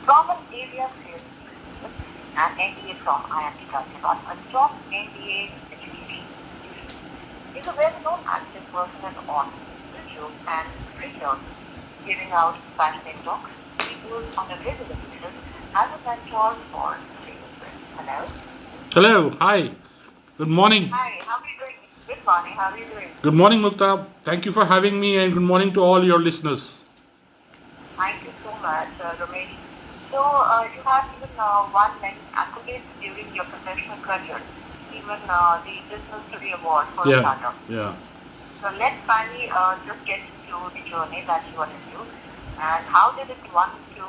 from an area sales executive, an MBA from IIT Ghaziabad, a top MBA education institution. He's a well-known active person and on YouTube and videos, giving out passionate talks. He goes on a regular basis as a mentor for sales. Hello. Hello, hi, good morning. Hi, how are you doing? Good morning, how are you doing? Good morning, Mukta. Thank you for having me, and good morning to all your listeners. Thank you so much, Ramesh. So, you have even won many accolades during your professional career, even the Business Study Award for a Yeah, startup. yeah. So, let's finally just get into the journey that you wanted to. And how did it won to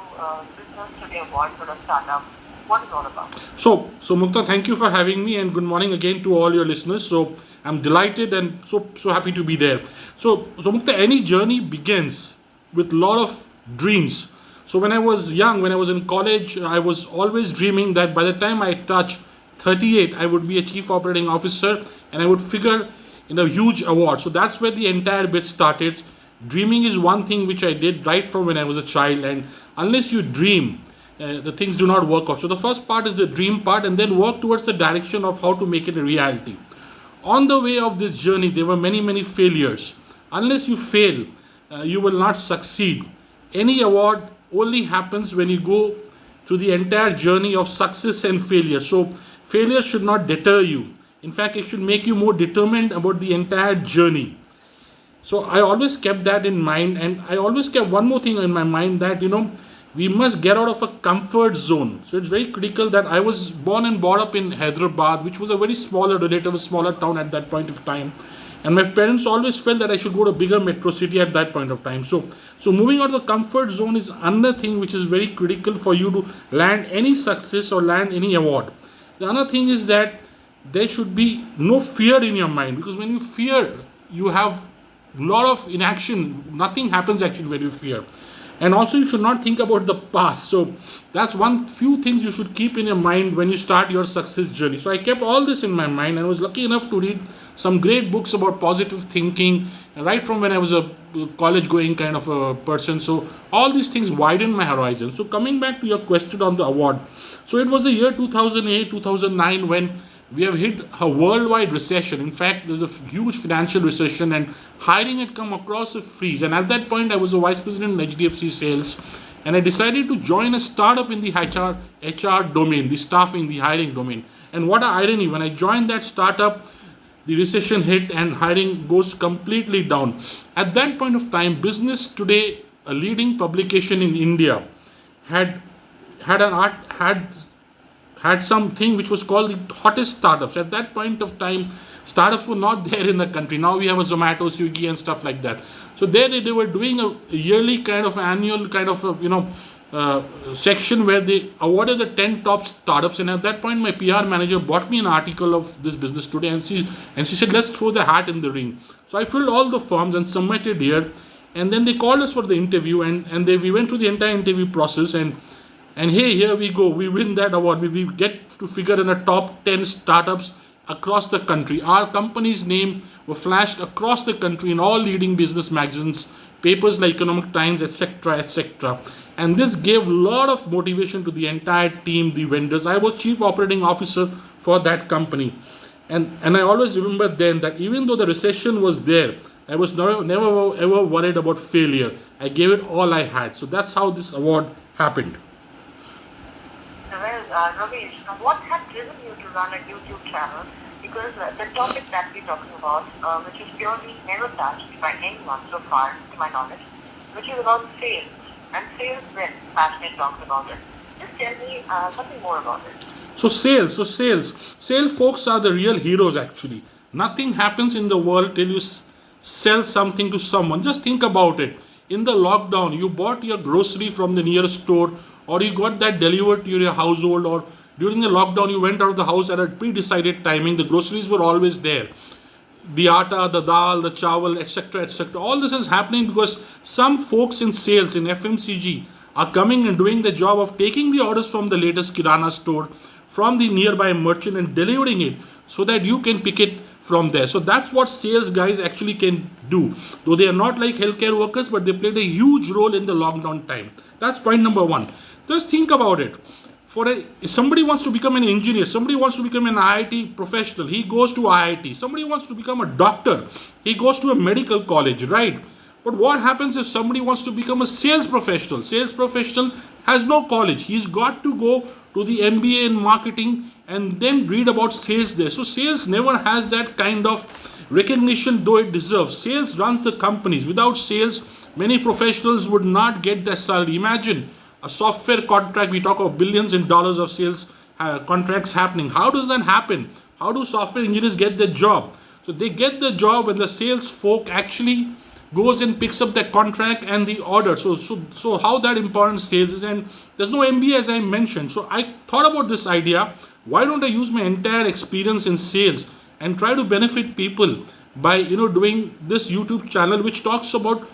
Business Study Award for a startup? What is all about? So Mukta, thank you for having me, and good morning again to all your listeners. So I'm delighted and so happy to be there. So Mukta, any journey begins with a lot of dreams. So when I was young, when I was in college, I was always dreaming that by the time I touch 38, I would be a chief operating officer and I would figure in a huge award. So that's where the entire bit started. Dreaming is one thing which I did right from when I was a child, and unless you dream, the things do not work out. So the first part is the dream part, and then work towards the direction of how to make it a reality. On the way of this journey, there were many failures. Unless you fail, you will not succeed. Any award only happens when you go through the entire journey of success and failure. So failure should not deter you. In fact, it should make you more determined about the entire journey. So I always kept that in mind, and I always kept one more thing in my mind, that we must get out of a comfort zone. So it's very critical that I was born and brought up in Hyderabad, which was a very smaller town at that point of time. And my parents always felt that I should go to a bigger metro city at that point of time. So moving out of the comfort zone is another thing which is very critical for you to land any success or land any award. The other thing is that there should be no fear in your mind, because when you fear, you have a lot of inaction. Nothing happens actually when you fear. And also, you should not think about the past. So that's one few things you should keep in your mind when you start your success journey. So I kept all this in my mind, and I was lucky enough to read some great books about positive thinking right from when I was a college going kind of a person. So all these things widened my horizon. So coming back to your question on the award, so it was the year 2008 2009 when we have hit a worldwide recession. In fact, there's a huge financial recession, and hiring had come across a freeze. And at that point, I was a vice president in HDFC sales, and I decided to join a startup in the HR domain, the staffing, the hiring domain. And what an irony, when I joined that startup, the recession hit and hiring goes completely down. At that point of time, Business Today, a leading publication in India, had had something which was called the hottest startups. At that point of time, startups were not there in the country. Now we have a Zomato, Swiggy, and stuff like that. So there they were doing a yearly kind of annual kind of section where they awarded the 10 top startups. And at that point, my PR manager bought me an article of this Business Today, and she said, let's throw the hat in the ring. So I filled all the forms and submitted here, and then they called us for the interview, and we went through the entire interview process, and hey, here we go. We win that award. We get to figure in a top 10 startups across the country. Our company's name were flashed across the country in all leading business magazines, papers like Economic Times, etc. And this gave a lot of motivation to the entire team, the vendors. I was chief operating officer for that company. And I always remember then that even though the recession was there, I was never ever worried about failure. I gave it all I had. So that's how this award happened. Well, Ramesh, what had driven you to run a YouTube channel? Because the topic that we're talking about, which is purely never touched by anyone so far, to my knowledge, which is about sales. And sales when passionate talks about it. Just tell me something more about it. Sales folks are the real heroes actually. Nothing happens in the world till you sell something to someone. Just think about it. In the lockdown, you bought your grocery from the nearest store, or you got that delivered to your household, or during the lockdown you went out of the house at a pre-decided timing. The groceries were always there. The atta, the dal, the chawal, etc. All this is happening because some folks in sales, in FMCG, are coming and doing the job of taking the orders from the latest kirana store, from the nearby merchant, and delivering it so that you can pick it from there. So that's what sales guys actually can do. Though they are not like healthcare workers, but they played a huge role in the lockdown time. That's point number one. Just think about it. If somebody wants to become an engineer, somebody wants to become an IIT professional, he goes to IIT. Somebody wants to become a doctor, he goes to a medical college, right? But what happens if somebody wants to become a sales professional? Sales professional has no college. He's got to go to the MBA in marketing and then read about sales there. So sales never has that kind of recognition though it deserves. Sales runs the companies. Without sales, many professionals would not get their salary. Imagine a software contract, we talk of billions in dollars of sales contracts happening. How does that happen? How do software engineers get their job? So they get the job when the sales folk actually goes and picks up the contract and the order. So how that important sales is, and there's no MBA as I mentioned. So I thought about this idea. Why don't I use my entire experience in sales and try to benefit people by doing this YouTube channel which talks about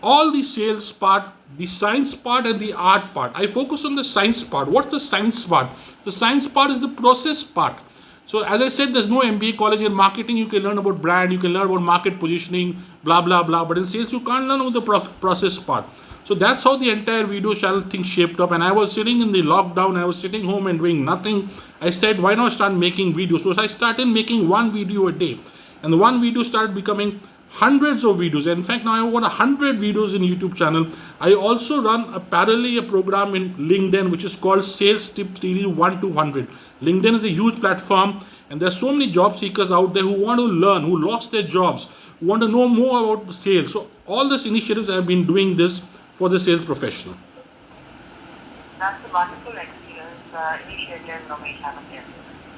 all the sales part, the science part and the art part. I focus on the science part. What's the science part? The science part is the process part. So as I said, there's no MBA college in marketing. You can learn about brand, you can learn about market positioning, blah, blah, blah. But in sales, you can't learn about the process part. So that's how the entire video channel thing shaped up. And I was sitting in the lockdown, I was sitting home and doing nothing. I said, why not start making videos? So I started making one video a day. And the one video started becoming hundreds of videos. In fact, now I have over 100 videos in YouTube channel. I also run parallelly a program in LinkedIn which is called Sales Tip Series 1 to 100. LinkedIn is a huge platform and there are so many job seekers out there who want to learn, who lost their jobs, who want to know more about sales. So all these initiatives I have been doing this for the sales professional. That's a wonderful experience, initiative, Ramesh, I must say.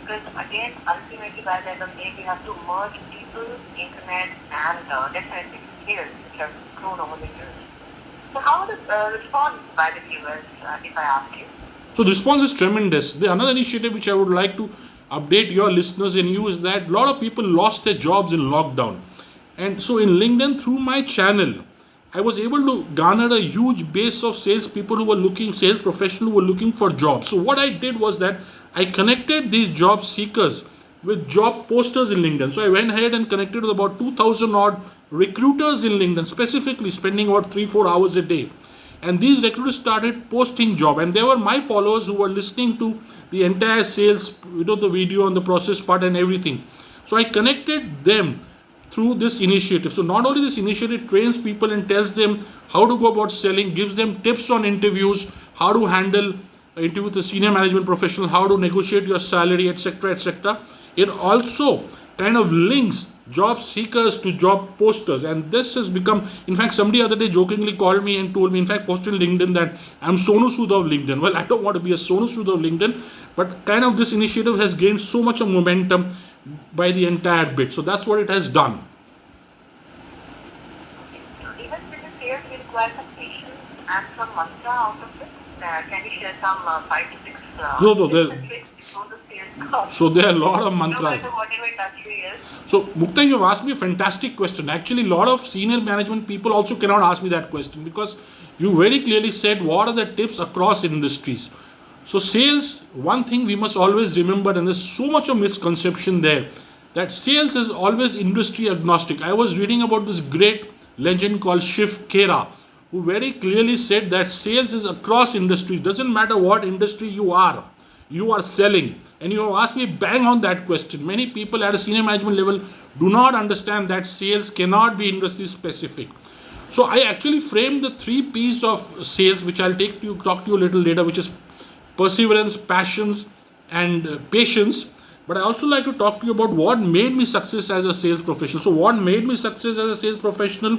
Because again, ultimately by the end of the day, we have to merge people, internet, and definitely skills which have grown over the years. So how was the response by the viewers, if I ask you? So the response is tremendous. The another initiative which I would like to update your listeners and you is that a lot of people lost their jobs in lockdown. And so in LinkedIn, through my channel, I was able to garner a huge base of sales people who were looking, sales professionals who were looking for jobs. So what I did was that I connected these job seekers with job posters in LinkedIn. So I went ahead and connected with about 2,000 odd recruiters in LinkedIn, specifically spending about 3-4 hours a day. And these recruiters started posting job, and they were my followers who were listening to the entire sales, the video on the process part and everything. So I connected them through this initiative. So not only this initiative trains people and tells them how to go about selling, gives them tips on interviews, how to handle interview with a senior management professional, how to negotiate your salary, etc., etc. It also kind of links job seekers to job posters, and this has become, in fact, somebody the other day jokingly called me and told me, in fact, posted on LinkedIn that I'm Sonu Sood of LinkedIn. Well, I don't want to be a Sonu Sood of LinkedIn, but kind of this initiative has gained so much of momentum by the entire bit. So that's what it has done. Even with the sales, we require some patience and some mantra out of it. Can you share some 5 to 6 tricks before the sales comes? So there are a lot of mantras. No matter whatever industry is. So Mukta, you have asked me a fantastic question. Actually, a lot of senior management people also cannot ask me that question because you very clearly said what are the tips across industries. So sales, one thing we must always remember, and there's so much of misconception there, that sales is always industry agnostic. I was reading about this great legend called Shiv Khera, who very clearly said that sales is across industries. Doesn't matter what industry you are selling. And you have asked me bang on that question. Many people at a senior management level do not understand that sales cannot be industry specific. So I actually framed the 3 P's of sales, which I'll talk to you a little later, which is perseverance, passions, and patience. But I also like to talk to you about what made me success as a sales professional. So what made me success as a sales professional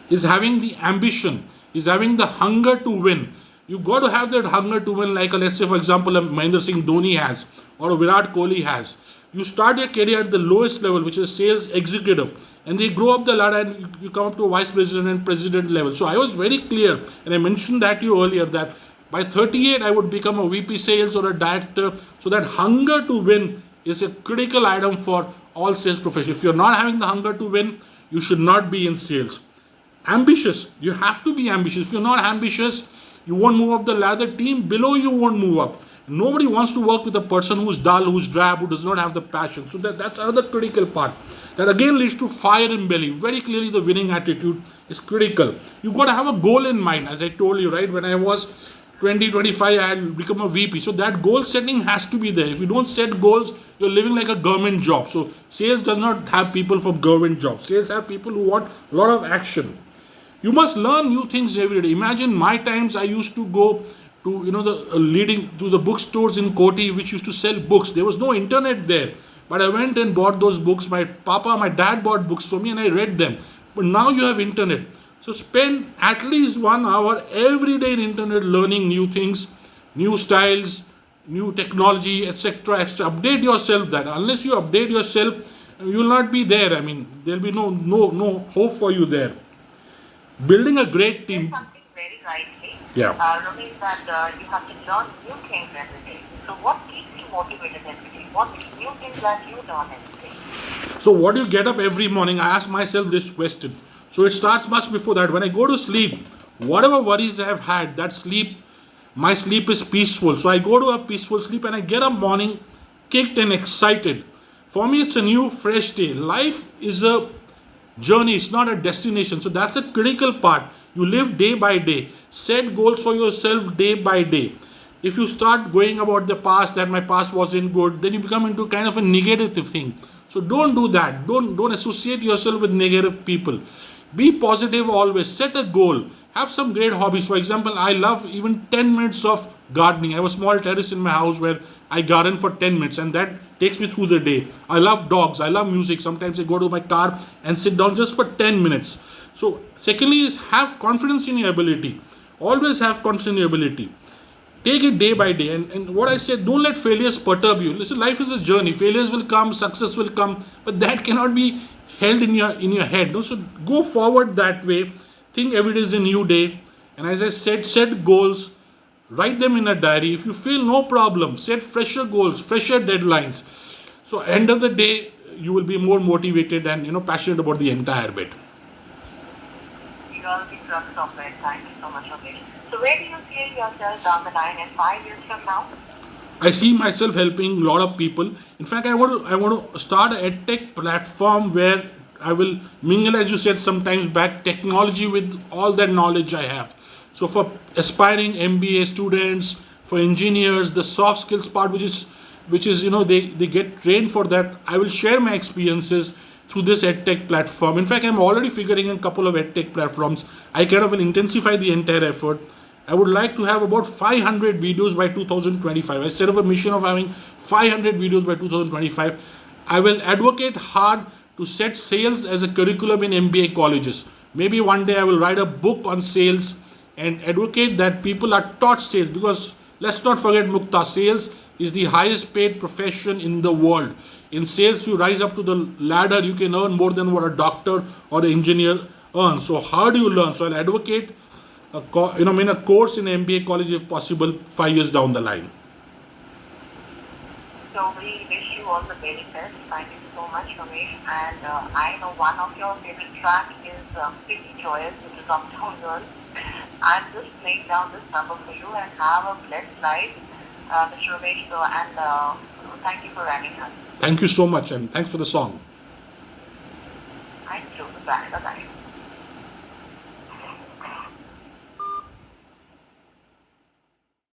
is having the ambition, is having the hunger to win. You got to have that hunger to win, like let's say for example a Mahendra Singh Dhoni has or a Virat Kohli has. You start your career at the lowest level, which is sales executive, and they grow up the ladder and you come up to a vice president and president level. So I was very clear, and I mentioned that to you earlier, that by 38 I would become a VP sales or a director. So that hunger to win is a critical item for all sales professionals. If you're not having the hunger to win, you should not be in sales. Ambitious, you have to be ambitious. If you're not ambitious, you won't move up the ladder. Team below you won't move up. Nobody wants to work with a person who's dull, who's drab, who does not have the passion. So that's another critical part. That again leads to fire in belly. Very clearly, the winning attitude is critical. You've got to have a goal in mind, as I told you, right? When I was 20, 25, I had become a VP. So that goal setting has to be there. If you don't set goals, you're living like a government job. So sales does not have people from government jobs. Sales have people who want a lot of action. You must learn new things every day. Imagine my times I used to go to the leading to the bookstores in Koti which used to sell books. There was no internet there, but I went and bought those books. My dad bought books for me and I read them. But now you have internet, so spend at least 1 hour every day in internet learning new things, new styles, new technology, etc., etc. Update yourself. That unless you update yourself, you will not be there. I mean, there'll be no hope for you there. Building a great There's team. something very rightly. Yeah. Ramesh, that you have to learn new things every day. So what keeps you motivated every day? What new things that you learn every day? So what do you get up every morning? I ask myself this question. So it starts much before that. When I go to sleep, whatever worries I have had, my sleep is peaceful. So I go to a peaceful sleep and I get up morning kicked and excited. For me, it's a new, fresh day. Life is a journey, it's not a destination. So that's a critical part. You live day by day. Set goals for yourself day by day. If you start going about the past, that my past wasn't good, then you become into kind of a negative thing. So don't do that. Don't associate yourself with negative people. Be positive always. Set a goal. Have some great hobbies. For example, I love even 10 minutes of gardening. I have a small terrace in my house where I garden for 10 minutes and that takes me through the day. I love dogs. I love music. Sometimes I go to my car and sit down just for 10 minutes. So secondly is have confidence in your ability. Always have confidence in your ability. Take it day by day. And what I said, don't let failures perturb you. Listen, life is a journey. Failures will come, success will come, but that cannot be held in your head. No? So go forward that way. Think every day is a new day. And as I said, set goals. Write them in a diary. If you feel no problem, set fresher goals, fresher deadlines. So end of the day, you will be more motivated and passionate about the entire bit. You all the crux of it. Thank you so much, Ramesh. So where do you see yourself down the line in 5 years from now? I see myself helping a lot of people. In fact, I want to start a edtech platform where I will mingle, as you said sometimes back, technology with all that knowledge I have. So for aspiring MBA students, for engineers, the soft skills part, which is they get trained for that. I will share my experiences through this edtech platform. In fact, I'm already figuring a couple of edtech platforms. I kind of will intensify the entire effort. I would like to have about 500 videos by 2025. I set up a mission of having 500 videos by 2025. I will advocate hard to set sales as a curriculum in MBA colleges. Maybe one day I will write a book on sales and advocate that people are taught sales, because let's not forget, Mukta, sales is the highest paid profession in the world. In sales, you rise up to the ladder, you can earn more than what a doctor or an engineer earns. So how do you learn? So I'll advocate a course in MBA college if possible 5 years down the line. So we wish you all the very best. Thank you so much, Ramesh. And I know one of your favorite tracks is Pretty Joyous, which is Uptown Girl. I'm just playing down this number for you and have a blessed life, Mr. Ramesh. And thank you for having us. Thank you so much and thanks for the song. Thank you. Bye. Bye-bye.